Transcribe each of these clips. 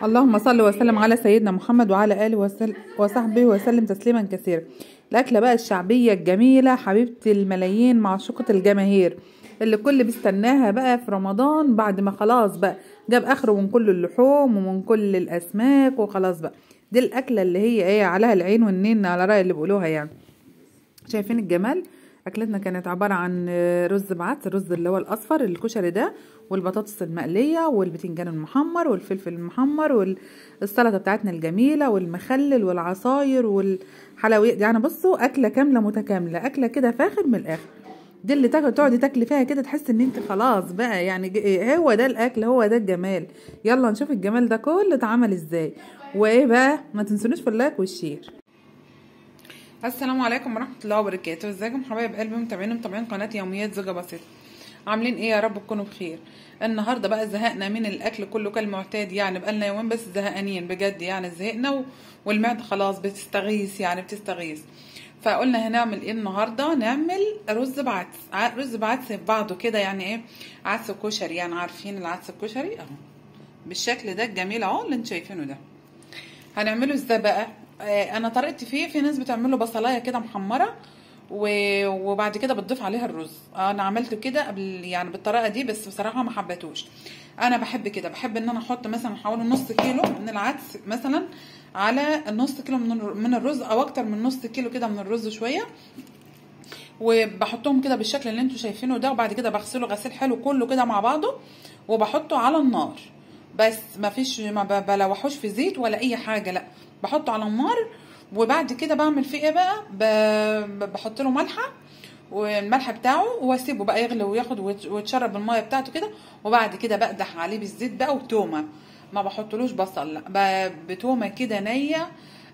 اللهم صل وسلم على سيدنا محمد وعلى آله وصحبه وسلم تسليما كثيرا. الأكلة بقى الشعبية الجميلة حبيبة الملايين معشوقة الجماهير اللي كل بيستناها بقى في رمضان بعد ما خلاص بقى جاب آخره من كل اللحوم ومن كل الأسماك وخلاص بقى. دي الأكلة اللي هي ايه عليها العين والنين على رأي اللي بيقولوها يعني. شايفين الجمال؟ اكلتنا كانت عباره عن رز بعدس، الرز اللي هو الاصفر الكشري ده، والبطاطس المقليه والبتنجان المحمر والفلفل المحمر والسلطه بتاعتنا الجميله والمخلل والعصاير والحلويات. يعني بصوا اكله كامله متكامله، اكله كده فاخر من الاخر. دي اللي تقعدي تاكلي فيها كده تحس ان انت خلاص بقى يعني هو ده الاكل، هو ده الجمال. يلا نشوف الجمال ده كله اتعمل ازاي. وايه بقى، ما تنسونيش في اللايك والشير. السلام عليكم ورحمه الله وبركاته. ازيكم حبايب قلبي متابعين قناه يوميات زوجة بسيطه؟ عاملين ايه؟ يا رب تكونوا بخير. النهارده بقى زهقنا من الاكل كله كالمعتاد، يعني بقالنا يومين بس زهقانين بجد، يعني زهقنا والمعده خلاص بتستغيث، يعني بتستغيث. فقلنا هنعمل ايه النهارده؟ نعمل رز بعدس. رز بعدس في بعضه كده، يعني ايه، عدس كشري. يعني عارفين العدس الكشري اهو بالشكل ده الجميل اهو اللي انتوا شايفينه ده. هنعمله ازاي بقى؟ انا طريقتي فيه، في ناس بتعمله بصلايه كده محمره وبعد كده بتضيف عليها الرز. انا عملته كده قبل يعني بالطريقه دي، بس بصراحه ما حبيتوش. انا بحب كده، بحب ان انا احط مثلا حوالي نص كيلو من العدس مثلا على نص كيلو من الرز، او اكتر من نص كيلو كده من الرز شويه، وبحطهم كده بالشكل اللي انتوا شايفينه ده. وبعد كده بغسله غسيل حلو كله كده مع بعضه، وبحطه على النار. بس ما بلوحوش في زيت ولا اي حاجه، لا بحطه على النار. وبعد كده بعمل فيه ايه بقى، بحط له ملحه والملح بتاعه، واسيبه بقى يغلي وياخد ويتشرب الميه بتاعته كده. وبعد كده بقدح عليه بالزيت بقى وتومه، ما بحطلوش بصل، لا بتومه كده نيه.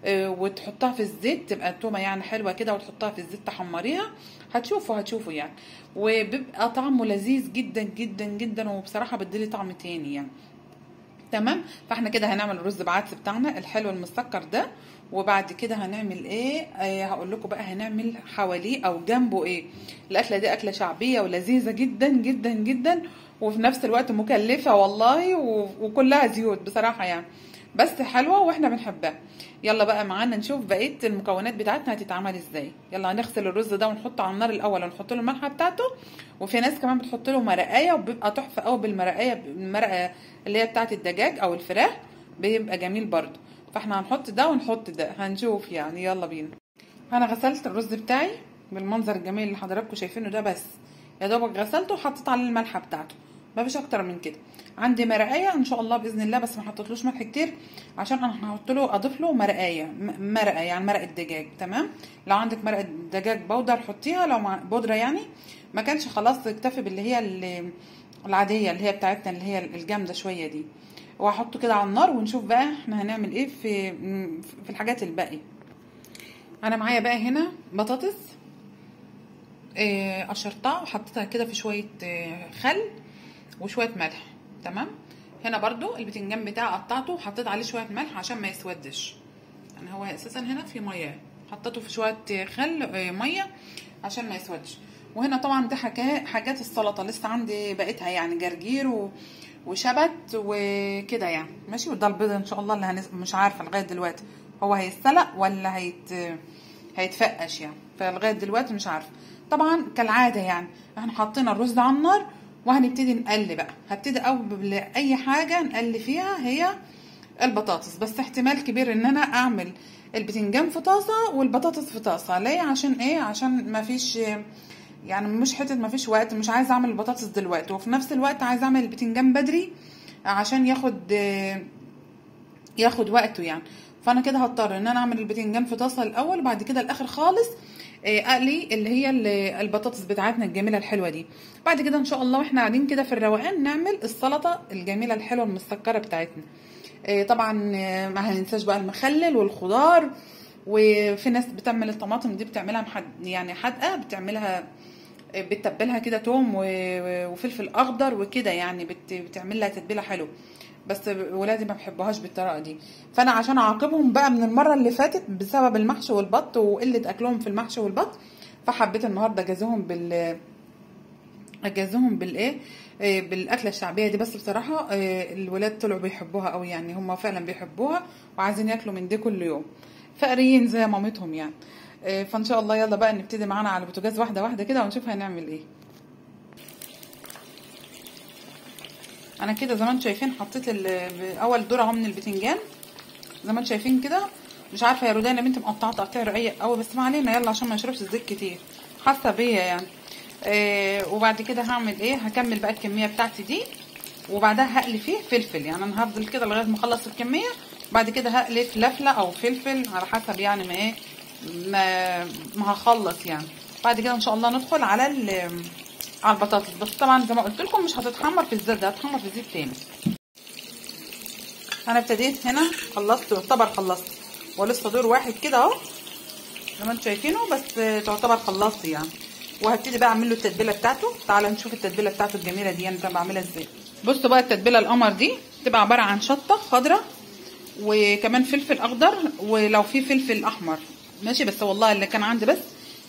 وتحطها في الزيت تبقى التومه يعني حلوه كده، وتحطها في الزيت تحمريها. هتشوفوا يعني. وبيبقى طعمه لذيذ جدا جدا جدا، وبصراحه بتديلي طعم تاني يعني. تمام. فاحنا كده هنعمل الرز بعدس بتاعنا الحلو المسكر ده. وبعد كده هنعمل ايه؟ هقول لكم بقى هنعمل حواليه او جنبه ايه. الاكله دي اكله شعبيه ولذيذه جدا جدا جدا، وفي نفس الوقت مكلفه والله، وكلها زيوت بصراحه يعني، بس حلوه واحنا بنحبها. يلا بقى معانا نشوف بقيه المكونات بتاعتنا هتتعمل ازاي. يلا هنغسل الرز ده ونحطه على النار الاول، ونحط له الملحه بتاعته. وفي ناس كمان بتحط له مرقايه، وبيبقى تحفه قوي بالمرقايه، المرقه اللي هي بتاعت الدجاج او الفراخ، بيبقى جميل برضو. فاحنا هنحط ده ونحط ده، هنشوف يعني. يلا بينا. انا غسلت الرز بتاعي بالمنظر الجميل اللي حضراتكم شايفينه ده، بس يا دوبك غسلته وحطيت عليه الملحه بتاعته، ما فيش اكتر من كده. عندي مرقايه ان شاء الله باذن الله، بس ما حطيتلوش ملح كتير عشان انا هحط له اضيف له مرقايه، مرقه يعني مرقه دجاج. تمام. لو عندك مرقه دجاج بودر حطيها، لو مع بودره يعني ما كانش خلاص اكتفي باللي هي العاديه اللي هي بتاعتنا اللي هي الجامده شويه دي. وهحطه كده على النار ونشوف بقى احنا هنعمل ايه في الحاجات الباقيه. انا معايا بقى هنا بطاطس قشرتها وحطيتها كده في شويه خل وشويه ملح. تمام. هنا برضو البتنجان بتاعي قطعته وحطيت عليه شويه ملح عشان ما يسودش، يعني هو اساسا هنا في ميه، حطيته في شويه خل ميه عشان ما يسودش. وهنا طبعا دي حاجات السلطه لسه عندي بقيتها، يعني جرجير وشبت وكده يعني ماشي. وده البيض ان شاء الله اللي مش عارفه لغايه دلوقتي هو هيتسلق ولا هيتفقش يعني، فلغايه دلوقتي مش عارفه. طبعا كالعاده يعني احنا حطينا الرز على النار وهنبتدي نقلي بقى. هبتدي اول اي حاجه نقلي فيها هي البطاطس، بس احتمال كبير ان انا اعمل البتنجان في طاسه والبطاطس في طاسه. ليه؟ عشان ايه؟ عشان ما فيش يعني مش حته ما فيش وقت، مش عايزه اعمل البطاطس دلوقتي، وفي نفس الوقت عايزه اعمل البتنجان بدري عشان ياخد وقته يعني. فانا كده هضطر ان انا اعمل البتنجان في طاسه الاول، وبعد كده الاخر خالص اقلي اللي هي البطاطس بتاعتنا الجميله الحلوه دي. بعد كده ان شاء الله واحنا قاعدين كده في الروقان نعمل السلطه الجميله الحلوه المسكره بتاعتنا. طبعا ما هننساش بقى المخلل والخضار. وفي ناس بتعمل الطماطم دي بتعملها يعني حادقه، بتعملها بتتبلها كده توم وفلفل اخضر وكده، يعني بتعمل لها تتبيله حلوه، بس ولادي ما بيحبوهاش بالطريقه دي. فانا عشان اعاقبهم بقى من المره اللي فاتت بسبب المحشي والبط وقله اكلهم في المحشي والبط، فحبيت النهارده اجازيهم اجازهم بالايه، بالاكله الشعبيه دي. بس بصراحه الولاد طلعوا بيحبوها قوي، يعني هم فعلا بيحبوها وعايزين ياكلوا من دي كل يوم، فقريين زي مامتهم يعني. فان شاء الله يلا بقى نبتدي معانا على البوتاجاز واحده واحده كده ونشوف هنعمل ايه. انا كده زي ما انتم شايفين حطيت اول دور اهو من البتنجان زي ما انتم شايفين كده. مش عارفه يا رودان يا بنت مقطعه تقطيع رقيق قوي، بس ما علينا يلا عشان ما يشربش الزيت كتير، حاسه بيا يعني. وبعد كده هعمل ايه، هكمل بقى الكميه بتاعتي دي، وبعدها هقلي فيه فلفل. يعني انا هفضل كده لغايه ما اخلص الكميه، بعد كده هقلي فلفله او فلفل على حسب يعني ما ايه ما هخلص يعني. بعد كده ان شاء الله ندخل على البطاطس، بس طبعا زي ما قلت لكم مش هتتحمر في الزيت ده، هتتحمر في زيت تاني. انا ابتديت هنا خلصت، يعتبر خلصت، ولسه دور واحد كده اهو زي ما انتم شايفينه، بس تعتبر خلصت يعني. وهبتدي بقى اعمل له التتبيله بتاعته. تعالى نشوف التتبيله بتاعته الجميله دي انا بعملها ازاي. بصوا بقى التتبيله القمر دي بتبقى عباره عن شطه خضراء وكمان فلفل اخضر، ولو في فلفل احمر ماشي، بس والله اللي كان عندي بس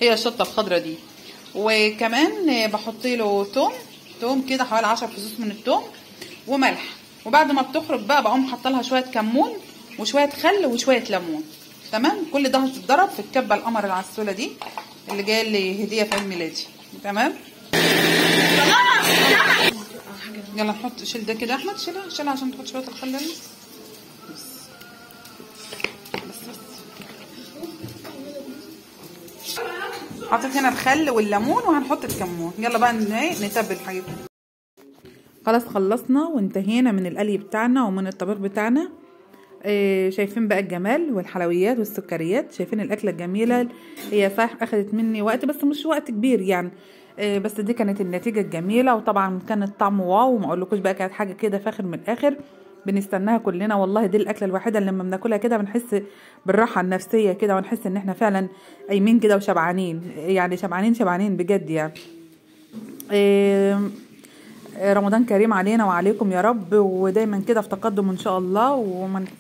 هي الشطه الخضراء دي. وكمان بحط له توم كده حوالي 10 فصوص من التوم وملح. وبعد ما بتخرج بقى بقوم حاطه لها شويه كمون وشويه خل وشويه ليمون. تمام، كل ده هتتضرب في الكبه القمر العسوله دي اللي جايه لي هديه في عيد ميلادي. تمام، يلا نحط. شيل ده كده يا احمد، شيلها عشان تحط شويه الخل لنا. حطيت هنا الخل والليمون وهنحط الكمون. يلا بقى نتبل حبيبي. خلاص خلصنا وانتهينا من القلي بتاعنا ومن الطبيخ بتاعنا. شايفين بقى الجمال والحلويات والسكريات، شايفين الاكله الجميله. هي صح اخذت مني وقت بس مش وقت كبير يعني، بس دي كانت النتيجه الجميله. وطبعا كان الطعم واو، وما اقولكوش بقى كانت حاجه كده فاخر من الاخر، بنستناها كلنا والله. دي الاكله الوحيده اللي لما بناكلها كده بنحس بالراحه النفسيه كده، ونحس ان احنا فعلا قايمين كده وشبعانين، يعني شبعانين بجد يعني. رمضان كريم علينا وعليكم يا رب، ودايما كده في تقدم ان شاء الله.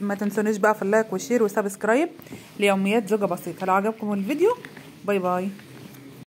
وما تنسونيش بقى في اللايك والشير وسبسكرايب ليوميات زوجة بسيطة. لو عجبكم الفيديو باي باي.